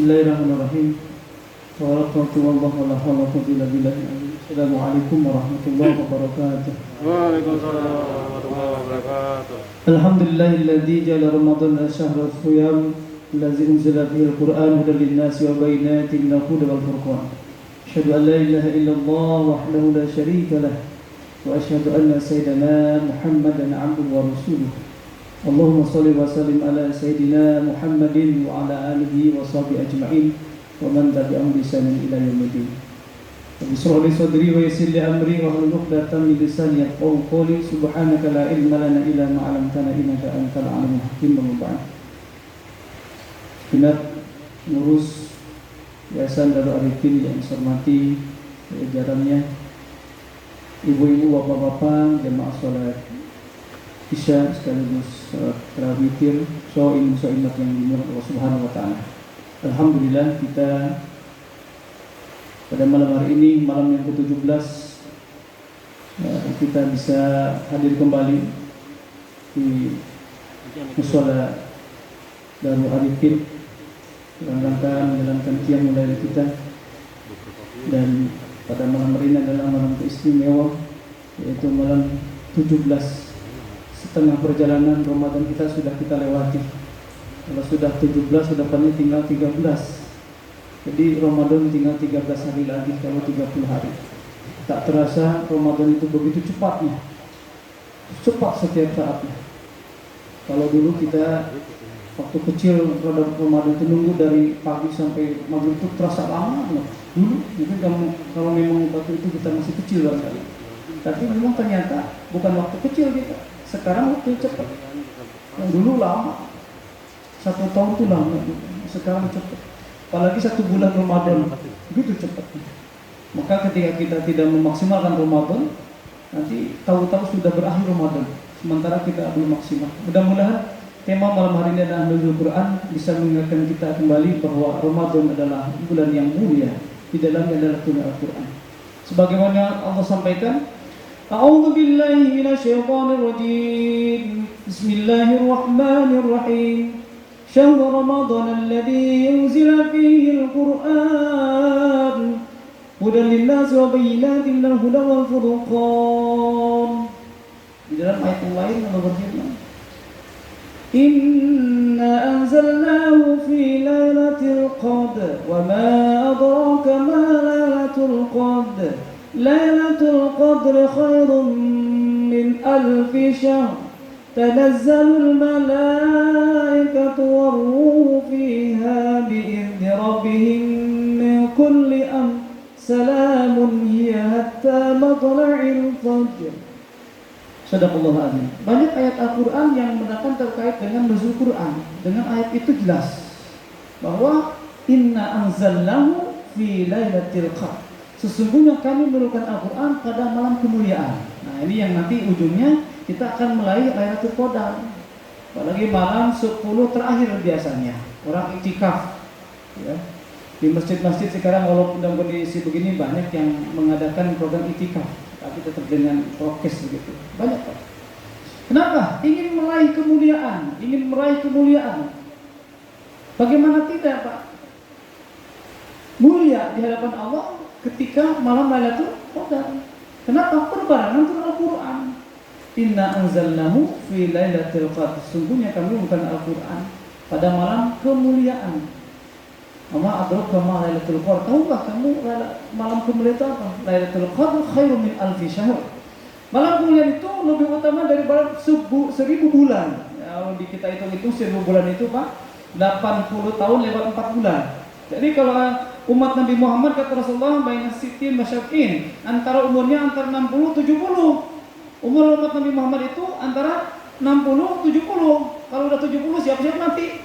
Bismillahirrahmanirrahim. Assalamualaikum warahmatullahi wabarakatuh. Waalaikumsalam warahmatullahi wabarakatuh. Alhamdulillahilladzi ja'ala Ramadhana syahra shiyam allazi unzila fihi al-Qur'an hudan lin-nasi wa bayyinatin minal huda wal furqan. Asyhadu an la ilaha illallah wahdahu la syarika lah wa asyhadu anna sayyidana Muhammadan 'abduhu wa rasuluh. Allahumma shalli wa sallim ala sayyidina Muhammadin wa ala alihi wa sahbihi ajma'in wa man tabi'ahum bi ihsanin ila yaumil Rabbi shrah li sadri wa yassir li amri wa hlul 'uqdatam min lisani yafqahu qawli. Subhanaka la ilma lana illa ma 'allamtana innaka antal 'alimul hakim. Genap ngurus Yayasan Darul Arifin yang saya hormati jajarannya, ibu-ibu, bapak-bapak, jemaah salat Isya sekaligus tarawih witir, so'imat yang dimuliakan Allah Subhanahu wa taala. Alhamdulillah kita pada malam hari ini, malam yang ke-17, kita bisa hadir kembali di mushola Darul Arifin dalam rangka menjalankan qiyamul lail kita. Dan pada malam hari ini adalah malam istimewa, yaitu malam 17. Setengah perjalanan Ramadan kita sudah kita lewati. Kalau sudah 17, depannya tinggal 13. Jadi Ramadan tinggal 13 hari lagi, kalau 30 hari. Tak terasa Ramadan itu begitu cepatnya. Cepat setiap saatnya. Kalau dulu kita waktu kecil Ramadan itu nunggu dari pagi sampai maghrib itu terasa lama. Dulu mungkin kalau memang waktu itu kita masih kecil barangkali. Tapi memang ternyata bukan waktu kecil kita. Sekarang waktu cepat. Yang dulu lama. 1 tahun itu lama. Sekarang cepat. Apalagi 1 bulan Ramadan, begitu cepat. Maka ketika kita tidak memaksimalkan Ramadan, nanti tahu-tahu sudah berakhir Ramadan. Sementara kita belum maksimal. Mudah-mudahan tema malam hari ini adalah Nuzul Quran bisa mengingatkan kita kembali bahwa Ramadan adalah bulan yang mulia. Di dalamnya adalah turun Al-Quran. Sebagaimana Allah sampaikan, A'udzu billahi minasyaitonir rajim. Bismillahirrahmanirrahim. Syahrul Ramadan alladzi unzila fihi al-Qur'an hudan lin-nasi wa bayyinatin minal huda wal furqan. Di dalam ayat yang lain Allah berfirman, Inna anzalnahu fi lailatul qadr wa ma adraka ma lailatul qadr. Lailatul qadri khairun min alfi syahr. Tanazzalul malaikatu war-ruhu fiha bi'izni rabbihim min kulli amr. Salamun hiya hatta matla'il fajr. Shadaqallahul azim. Banyak ayat Al-Quran yang mendatang terkait dengan nuzul Quran. Dengan ayat itu jelas bahwa inna anzalnahu fi lailatul qadr. Sesungguhnya kami menurunkan Al-Quran pada malam kemuliaan. Nah ini yang nanti ujungnya kita akan meraih Lailatul Qadar. Apalagi malam 10 terakhir biasanya orang iktikaf ya. Di masjid-masjid sekarang walaupun dalam kondisi begini banyak yang mengadakan program iktikaf, tapi tetap dengan prokes begitu. Banyak Pak. Kenapa? Ingin meraih kemuliaan, ingin meraih kemuliaan. Bagaimana tidak Pak? Mulia di hadapan Allah ketika malam Lailatul Qadar. Kenapa? Perbarengan dengan Al-Quran. Inna anzalnahu fi lailatul qadr. Sungguhnya kami bukan Al-Quran pada malam kemuliaan. Ama adraka ma lailatul qadr. Tahukah kamu malam kemuliaan itu apa? Lailatul qadr khairun min alfi syahr. Malam kemuliaan itu lebih utama daripada 1000 bulan. Ya, kalau di kita hitung 1000 bulan itu Pak, 80 tahun lewat 4 bulan. Jadi kalau umat Nabi Muhammad kata Rasulullah baina sitin masyakin, antara umurnya antara 60 70. Umur umat Nabi Muhammad itu antara 60 70. Kalau udah 70 siap-siap mati.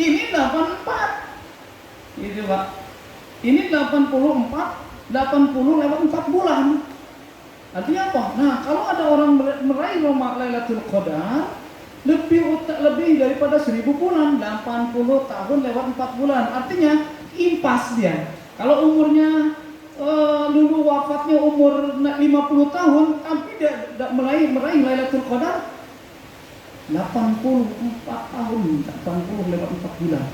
Ini 84. Gitu Pak. Ini 84 lewat 4 bulan. Artinya apa? Nah, kalau ada orang meraih Lailatul Qadar lebih daripada 1000 bulan, 80 tahun lewat 4 bulan. Artinya impas dia. Kalau umurnya dulu wafatnya umur 50 tahun, tapi dia meraih Lailatul Qadar 84 tahun, 80 lewat 4 bulan.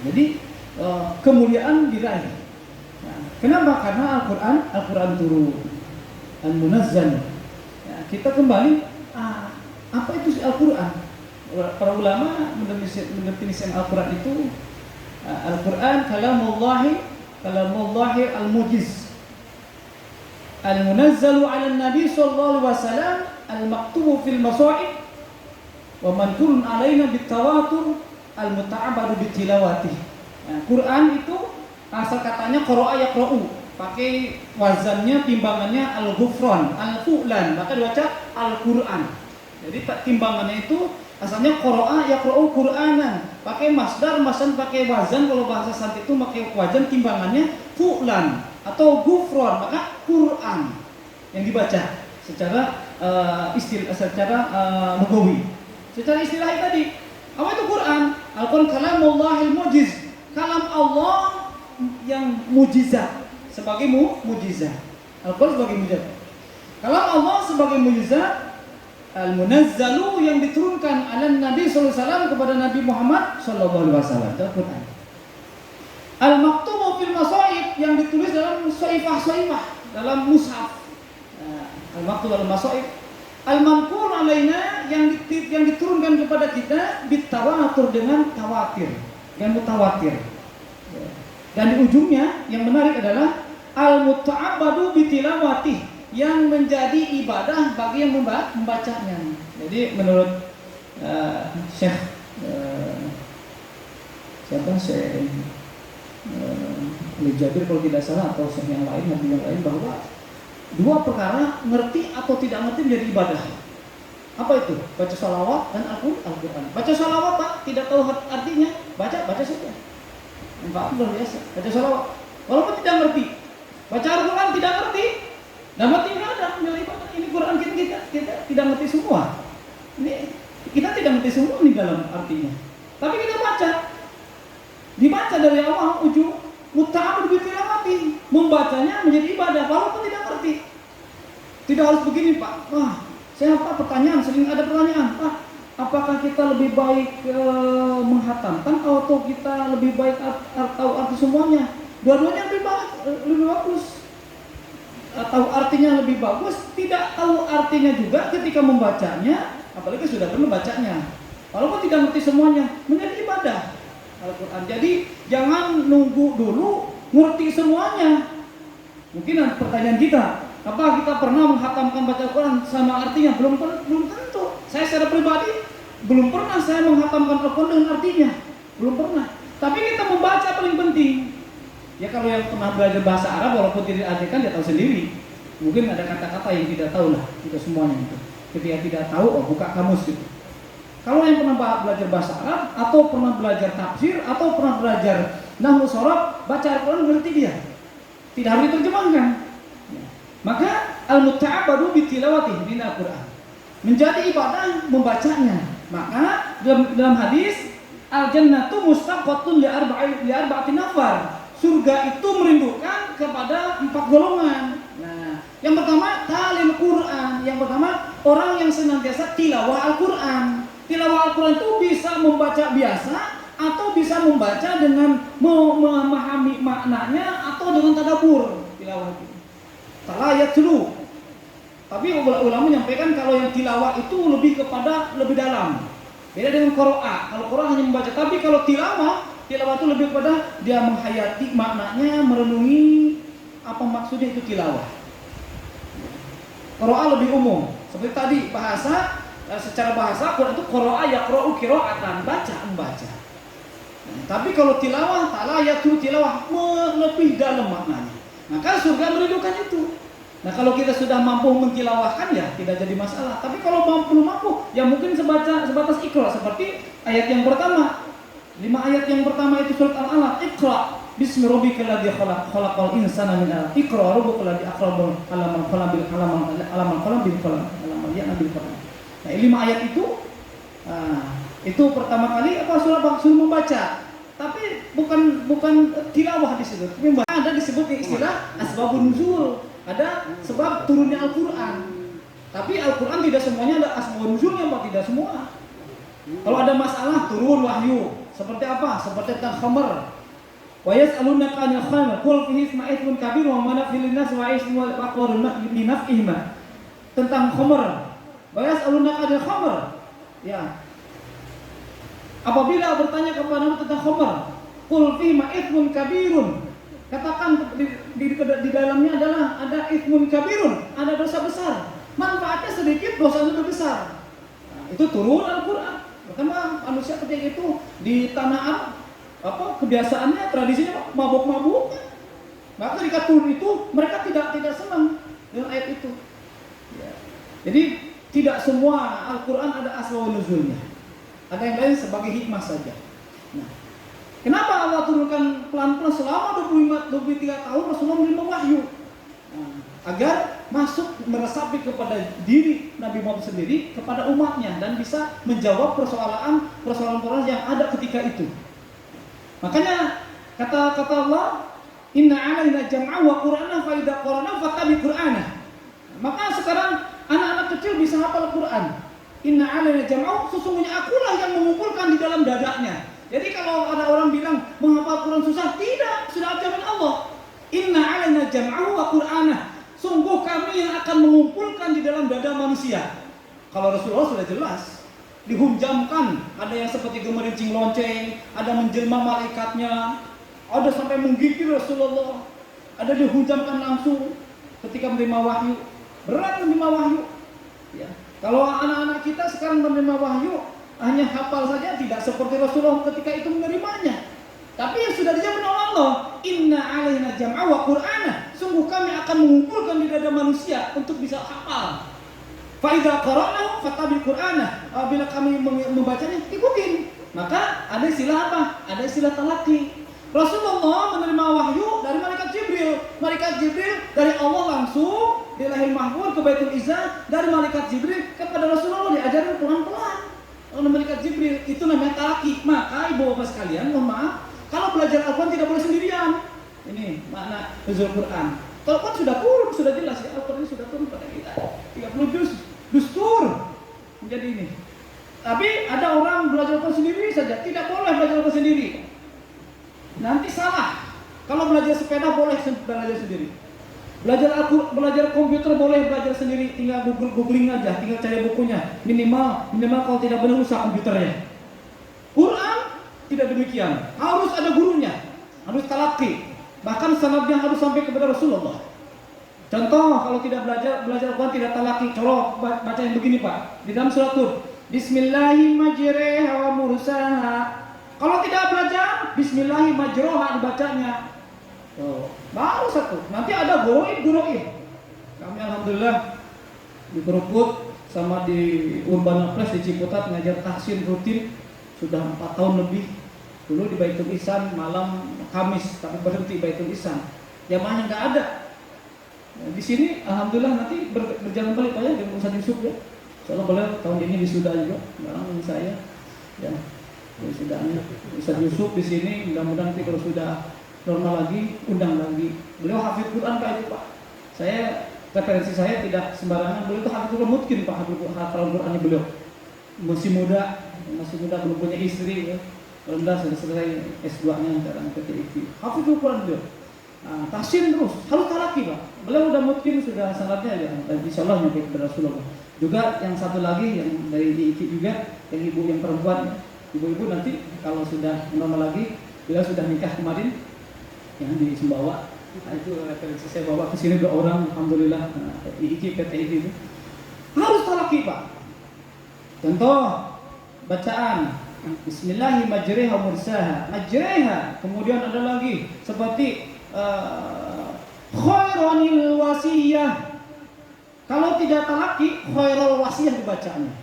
Jadi kemuliaan diraih. Nah, kenapa? Karena Al-Quran turun, Al-Munazzal. Ya, kita kembali, apa itu Al-Quran? Para ulama mendefinisikan Al-Quran itu, Al-Quran kalamullahi al-mujiz, al-munazzalu ala nabi sallallahu alaihi wasallam, al-maktubu fil masahif, wa manqulun alaina bitawatur, al-muta'abbadu bitilawati. Nah, Quran itu asal katanya qara'a yaqra'u, pakai wazannya, timbangannya al-ghufran, al-fu'lan, maka dibaca Al-Quran. Jadi timbangannya itu asalnya qara'a yaqra'u Qur'anan, pakai masdar pakai wazan. Kalau bahasa santai itu pakai wazan, timbangannya fu'lan atau ghufran, maka Quran yang dibaca secara lugawi. Secara istilah tadi, apa itu Quran? Al-Quran kalamullahil mujiz, kalam Allah yang mujizat, sebagai mujizat. Al-Quran sebagai mujizat. Kalam Allah sebagai mujizat, al-munazzalu yang diturunkan ala Nabi sallallahu alaihi wasallam kepada Nabi Muhammad sallallahu alaihi wasallam, Al-Quran. Al-maktubu fil masahif yang ditulis dalam saifah, dalam mushaf. Al-maktub al-masahif. Al-manqul alaina yang diturunkan kepada kita bitawatur, dengan tawatir, dengan mutawatir. Dan di ujungnya yang menarik adalah al-muta'abbadu bitilawati, yang menjadi ibadah bagi yang membacanya. Jadi menurut Syekh Jabir kalau tidak salah, atau Syekh yang lain, bahwa dua perkara, ngerti atau tidak ngerti, menjadi ibadah. Apa itu? Baca salawat dan Al-Quran. Baca salawat Pak, tidak tahu artinya, baca saja. Pak, luar biasa. Baca salawat walaupun tidak ngerti. Baca Al-Quran tidak ngerti, dan berarti tidak ada nilai ibadah. Ini Quran kita tidak ngerti semua. Ini kita tidak ngerti semua di dalam artinya. Tapi kita dibaca dari awal ujung, muta'abbad bitilawati, membacanya menjadi ibadah walaupun tidak ngerti. Tidak harus begini Pak. Pertanyaan, sering ada pertanyaan, Pak, apakah kita lebih baik menghatamkan atau kita lebih baik tahu arti semuanya? Dua-duanya lebih bagus. Tahu artinya lebih bagus, tidak tahu artinya juga ketika membacanya, apalagi sudah pernah bacanya, walaupun tidak ngerti semuanya, menjadi ibadah Al-Quran. Jadi jangan nunggu dulu ngerti semuanya. Mungkin pertanyaan kita, apa kita pernah menghatamkan baca Al-Quran sama artinya? Belum tentu. Saya secara pribadi belum pernah saya menghatamkan Al-Quran dengan artinya, belum pernah. Tapi kita membaca paling penting. Ya kalau yang pernah belajar bahasa Arab, walaupun tidak diajarkan, dia tahu sendiri. Mungkin ada kata-kata yang tidak tahu lah, tidak semuanya itu. Ketika tidak tahu, buka kamus gitu. Kalau yang pernah belajar bahasa Arab, atau pernah belajar tafsir, atau pernah belajar nahwu shorof, baca Al-Quran berarti dia tidak harus diterjemahkan. Maka al-muta'abbadu bitilawati min Al-Quran, menjadi ibadah membacanya. Maka dalam hadis, al-jannatu mustaqatun li arba'ati nafar, surga itu merindukan kepada 4 golongan. Nah, yang pertama talil Quran, yang pertama orang yang senantiasa tilawah Al-Quran. Tilawah Al-Quran itu bisa membaca biasa, atau bisa membaca dengan memahami maknanya, atau dengan tadabbur. Tilawah itu talayat dulu. Tapi ulama menyampaikan kalau yang tilawah itu lebih dalam. Beda dengan qiraah. Kalau qiraah hanya membaca, tapi kalau tilawah itu lebih kepada dia menghayati maknanya, merenungi apa maksudnya itu tilawah. Qiraah lebih umum. Seperti tadi secara bahasa Quran itu qiraah yaqra'u qira'atan, membaca. Tapi kalau tilawah, talayatu tilawah, lebih dalam maknanya. Maka surga merindukan itu. Nah kalau kita sudah mampu mentilawahkan, ya tidak jadi masalah. Tapi kalau belum mampu, ya mungkin sebatas iqra, seperti ayat yang pertama. 5 ayat yang pertama itu surat Al-Alaq, Iqra bismi rabbikal ladzi khalaq, khalaqal insana min 'alaq, Iqra rabbukal ladzi akhrama al-qalam bil qalam, alamal ya'bil qalam. Nah, 5 ayat itu pertama kali surat membaca. Tapi bukan tilawah di situ. Tapi ada disebut istilah asbabun nuzul. Ada sebab turunnya Al-Quran. Tapi Al-Quran tidak semuanya ada asbabun nuzulnya, Pak, tidak semua. Kalau ada masalah turun wahyu, Seperti apa? Seperti tentang khamr. Wa yas'alunaka 'anil khamr, qul fihi ismun kabir wa manafi'un lin-nas wa ismun aqwarun min naf'ihima. Tentang khamr. Wa yas'alunaka 'anil khamr. Ya. Apabila bertanya kepadamu tentang khamr, qul fihi ismun kabirun. Katakan di dalamnya adalah ada ismun kabirun, ada dosa besar. Manfaatnya sedikit, dosanya besar. Nah, itu turun Al-Qur'an. Pertama manusia ketika itu di tanah Arab, kebiasaannya, tradisinya mabuk-mabuk. Maka ketika turun itu mereka tidak senang dengan ayat itu. Ya. Jadi tidak semua Al-Quran ada asbab nuzulnya. Ada yang lain sebagai hikmah saja. Nah, kenapa Allah turunkan pelan-pelan selama 23 tahun Rasulullah menerima wahyu? Nah, agar masuk meresapi kepada diri Nabi Muhammad sendiri, kepada umatnya, dan bisa menjawab persoalan yang ada ketika itu. Makanya kata Allah, inna alaina jam'a wa qur'ana fa idza qara'na fattabi qur'ana. Maka sekarang anak-anak kecil bisa hafal Quran. Inna alaina jam'a, sesungguhnya akulah yang mengumpulkan di dalam dadanya. Jadi kalau ada orang bilang menghafal Quran susah, tidak, sudah ajaran Allah. Inna alaina jam'a wa qur'ana. Sungguh kami yang akan mengumpulkan di dalam dada manusia. Kalau Rasulullah sudah jelas, dihunjamkan, ada yang seperti gemerincing lonceng, ada menjelma malaikatnya, ada sampai menggigil Rasulullah, ada dihunjamkan langsung ketika menerima wahyu. Berat menerima wahyu. Ya. Kalau anak-anak kita sekarang menerima wahyu hanya hafal saja, tidak seperti Rasulullah ketika itu menerimanya. Tapi yang sudah dijawab oleh Allah, inna alaina jam'a wa qur'ana. Sungguh kami akan mengumpulkan di dada manusia untuk bisa hafal. Fa idza qara'nahu fattabi qur'ana. Apabila kami membacanya, ikutin. Maka ada istilah apa? Ada istilah talaqi. Rasulullah menerima wahyu dari malaikat Jibril. Malaikat Jibril dari Allah langsung di Lauhul Mahfuz ke Baitul Izzah, dari malaikat Jibril kepada Rasulullah diajarin pelan-pelan oleh malaikat Jibril. Itu namanya talaqi. Maka ibu bapak sekalian, mohon maaf, kalau belajar Al-Quran tidak boleh sendirian. Ini makna nuzul Quran. Kalau kan sudah turun, sudah jelas ya, Al-Quran sudah turun pada kita. 30 juz, dustur menjadi ini. Tapi ada orang belajar Al-Quran sendiri saja, tidak boleh belajar Al-Quran sendiri. Nanti salah. Kalau belajar sepeda boleh belajar sendiri. Belajar komputer boleh belajar sendiri, tinggal googling aja, tinggal cari bukunya. Minimal kalau tidak benar rusak komputernya. Quran tidak demikian, harus ada gurunya, harus talaqi, bahkan sanadnya harus sampai kepada Rasulullah. Contoh, kalau tidak belajar Al-Quran tidak talaqi, colok baca yang begini Pak, di dalam surat Tur, Bismillahirrahmanirrahim wa mursaha. Kalau tidak belajar, Bismillahirrahmanirrahim dibacanya. Baru satu, nanti ada guruin. Kami alhamdulillah di Kerukut sama di Urbana Press di Ciputat ngajar tahsin rutin sudah 4 tahun lebih. Dulu di Baitul Ihsan malam Kamis, tapi berhenti Baitul Ihsan. Jamaahnya nggak ada. Nah, di sini alhamdulillah nanti berjalan balik Pak ya dengan Ustaz Yusuf ya. Soalnya beliau tahun ini wisuda juga bareng saya. Ya, wisudanya Ustaz Yusuf di sini, mudah-mudahan nanti kalau sudah normal lagi undang lagi. Beliau hafid Quran Pak itu Pak. Saya referensi saya tidak sembarangan. Beliau itu hafid Quran mungkin Pak, hafal Qurannya beliau. Masih muda belum punya istri ya. Alhamdulillah sudah selesai S2-nya sekarang PTIQ. Hafidhul Quran beliau. Nah, tahsin terus, harus talaqi Pak. Beliau udah mungkin sudah sanadnya ya, insyaallah nyampe kepada Rasulullah. Juga yang satu lagi yang dari DIQ juga, yang ibu yang perempuan, ibu-ibu nanti kalau sudah normal lagi, beliau sudah nikah kemarin yang di Sumbawa. Nah, itu referensi saya bawa ke sini 2 orang, alhamdulillah. DIQ PTIQ itu harus talaqi Pak. Contoh bacaan Bismillahirrahmanirrahim mursaha, majriha. Kemudian ada lagi seperti khairanil wasiyah. Kalau tidak talaqi, khairul wasiyah dibacanya.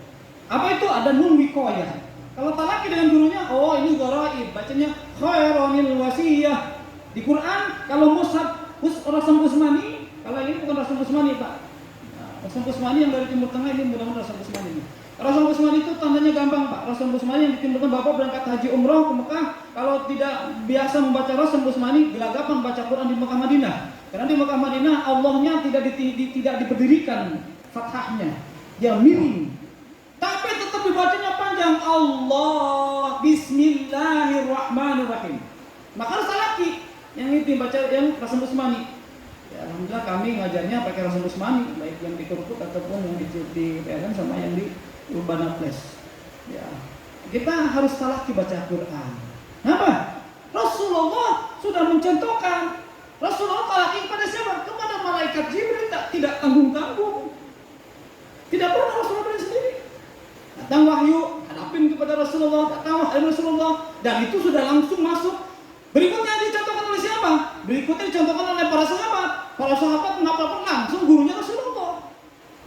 Apa itu? Ada nun wiqayah. Kalau talaqi dengan gurunya, oh ini gharaib, bacanya khairanil wasiyah. Di Quran kalau mushaf Rasul Usmani, kalau ini bukan Rasul Usmani Pak. Rasul Usmani yang dari Timur Tengah ini mudah-mudahan Rasul Usmani ini. Rasul Usmani itu tandanya gampang Pak. Rasul Usmani yang ditimbulkan Bapak berangkat haji umroh ke Mekah, kalau tidak biasa membaca Rasul Usmani, gelagapan baca Quran di Mekah Madinah. Karena di Mekah Madinah Allahnya tidak diberdirikan fathahnya, dia miring. tapi tetap dibacanya panjang. Allah, Bismillahirrahmanirrahim. Maka harus talaki. Yang itu baca yang Rasul Usmani. Ya, alhamdulillah kami ngajarnya pakai Rasul Usmani, baik yang di Kerukut ataupun yang di PLN sama yang di Urbana Place. Ya, kita harus talaki baca Quran. Kenapa? Rasulullah sudah mencontohkan. Rasulullah talaki kepada siapa? Kepada malaikat Jibril, tidak tanggung-tanggung. Tidak pernah Rasulullah sendiri. Datang wahyu, hadapin kepada Rasulullah, datang wahyu Rasulullah, dan itu sudah langsung masuk. Berikutnya dicontohkan oleh siapa? Berikutnya dicontohkan oleh para sahabat. Para sahabat mengapa langsung gurunya Rasulullah.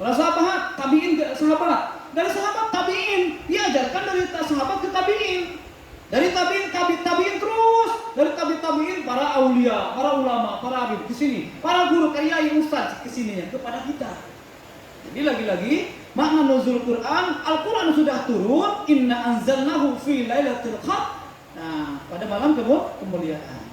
Para sahabat tabiin ke sahabat, dari sahabat tabiin diajarkan dari sahabat ke tabiin, dari tabiin terus, dari tabiin para aulia, para ulama, para abid ke sini, para guru kiai ustaz ke sini ya kepada kita. Jadi lagi-lagi makna nuzul Quran, Al-Quran sudah turun, inna anzalnahu fi lailatul qadr. Nah, pada malam kemuliaan.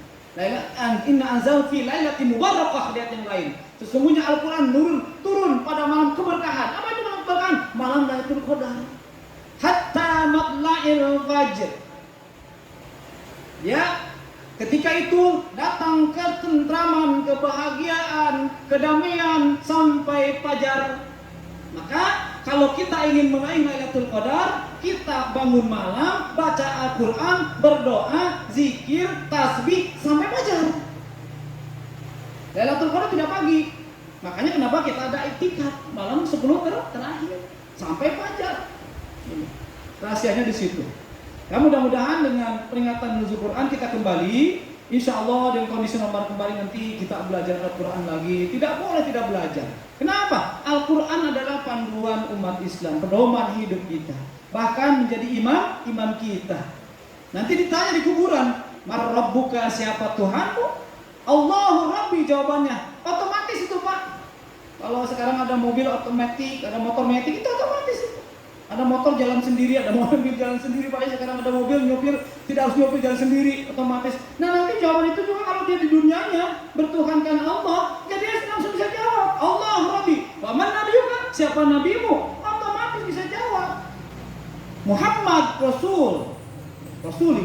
Inna anzalnahu fi lailatin mubarakah, lihat yang lain. Sesungguhnya Al-Quran turun pada malam keberkahan. Apa itu malam keberkahan? Malam Lailatul Qadar. Hatta matla'il fajr. Ya, ketika itu datang ketentraman, kebahagiaan, kedamaian sampai fajar. Maka kalau kita ingin meraih Lailatul Qadar, kita bangun malam, baca Al-Quran, berdoa, zikir, tasbih sampai fajar. Lailatul Qadar tidak pagi. Makanya kenapa kita ada iktikaf malam 10 terakhir sampai fajar. Rahasianya di situ. Ya, mudah-mudahan dengan peringatan nuzul Quran kita kembali, insya Allah dengan kondisi normal kembali, nanti kita belajar Al-Quran lagi. Tidak boleh tidak belajar. Kenapa? Al-Quran adalah panduan umat Islam, pedoman hidup kita. Bahkan menjadi imam kita. Nanti ditanya di kuburan, "Man rabbuka?" Siapa Tuhanmu? Allahu Rabbi, jawabannya. Otomatis itu Pak. Kalau sekarang ada mobil otomatis, ada motor metik, itu otomatis itu. Ada motor jalan sendiri, ada mobil jalan sendiri Pak. Sekarang ada mobil nyopir, tidak harus nyopir jalan sendiri, otomatis. Nah nanti jawaban itu juga kalau dia di dunianya bertuhankan Allah, jadi dia langsung bisa jawab. Allah Rabbi, wa man nabiyuka? Siapa nabimu? Otomatis bisa jawab. Muhammad Rasul,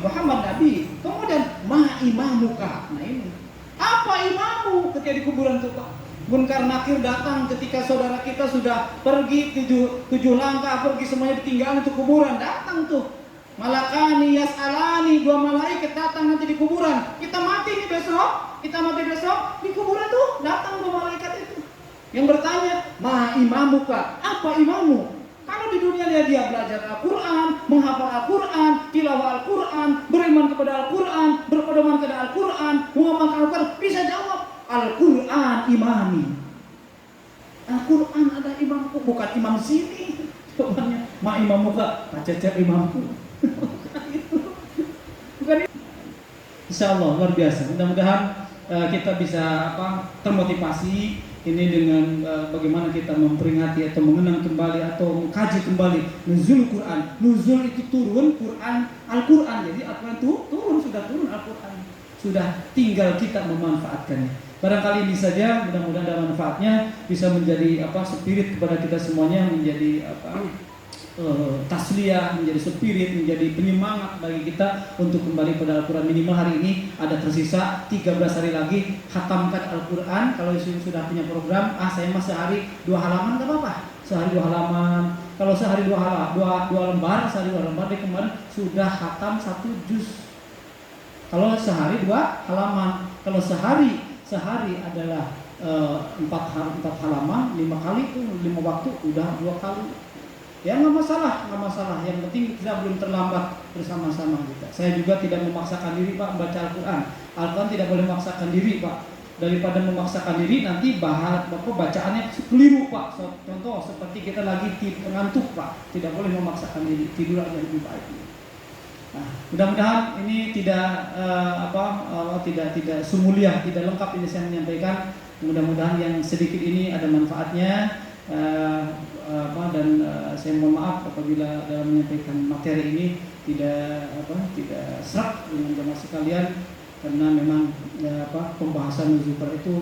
Muhammad Nabi. Kemudian ma imamuka. Nah ini, apa imamu ketika di kuburan itu Pak? Munkar Nakir datang ketika saudara kita sudah pergi tujuh langkah, pergi semuanya ditinggalkan itu kuburan. Datang tuh malakani yas'alani, 2 malaikat datang nanti di kuburan. Kita mati besok di kuburan tuh datang 2 malaikat itu yang bertanya, ma imamuka? Apa imamu? Kalau di dunia dia belajar Al-Quran, menghafal Al-Quran, tilawah Al-Quran, beriman kepada Al-Quran, berpedoman kepada Al-Quran, mengamalkan Al-Quran, bisa jawab Al-Quran imami. Al-Quran ada imamku, bukan imam sini. Jawabannya, ma imamuka? Pacar imamku. Bukan itu. Insya Allah luar biasa. Mudah-mudahan kita bisa termotivasi ini dengan bagaimana kita memperingati atau mengenang kembali atau mengkaji kembali nuzul Quran. Nuzul itu turun Quran, Al-Quran. Jadi Al-Quran itu sudah turun Al-Quran. Sudah tinggal kita memanfaatkannya. Barangkali ini saja, mudah-mudahan ada manfaatnya, bisa menjadi spirit kepada kita semuanya, menjadi tasliyah, menjadi spirit, menjadi penyemangat bagi kita untuk kembali pada Al-Quran. Minimal hari ini ada tersisa 13 hari lagi khatamkan Al-Quran. Kalau sudah punya program, saya mah sehari 2 halaman, gak apa-apa. Sehari 2 halaman. Kalau sehari 2 lembar, sehari 2 lembar, di kemarin sudah khatam 1 juz. Kalau sehari 2 halaman, kalau sehari adalah 4 halaman, 5 kali itu 5 waktu, udah 2 kali. Ya nggak masalah. Yang penting kita belum terlambat bersama-sama kita. Saya juga tidak memaksakan diri Pak membaca Al-Quran. Al-Quran tidak boleh memaksakan diri Pak. Daripada memaksakan diri nanti bacaannya keliru Pak. Contoh seperti kita lagi ngantuk Pak. Tidak boleh memaksakan diri, tidur aja lebih baik. Nah, mudah-mudahan ini tidak tidak sumuliah, tidak lengkap ini saya menyampaikan. Mudah-mudahan yang sedikit ini ada manfaatnya. Saya mohon maaf apabila dalam menyampaikan materi ini tidak serak dengan jemaah sekalian, karena memang pembahasan nuzul Quran itu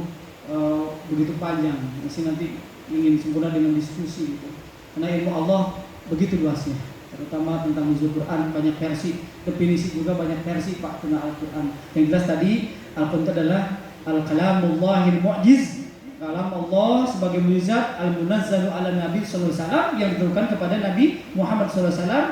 begitu panjang. Masih nanti ingin sempurna dengan diskusi gitu. Karena ilmu Allah begitu luasnya, terutama tentang nuzul Quran banyak versi, definisi juga banyak versi Pak tentang Al-Quran. Yang jelas tadi Al-Quran itu adalah Al-Kalamullahil Mu'jiz, kalam Allah sebagai mukjizat al-munazzalu ala Nabi sallallahu alaihi wasallam yang diturunkan kepada Nabi Muhammad sallallahu alaihi wasallam,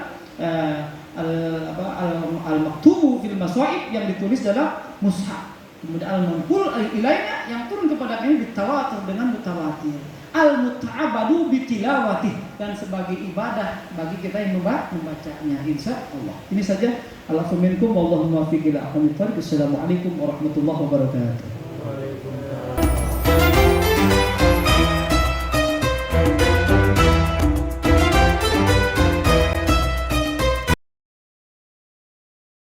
al-maktubu fil maswa'ib yang ditulis dalam mushaf. Kemudian al-manqul ilaina yang turun kepada kami bitawatur dengan mutawatir. Al-muta'abadu bitilawati dan sebagai ibadah bagi kita yang membacanya insyaallah. Ini saja. Alhamdulillah, wallahu muwaffiq ila aqwamit thoriq. Assalamualaikum warahmatullahi wabarakatuh. Waalaikumsalam.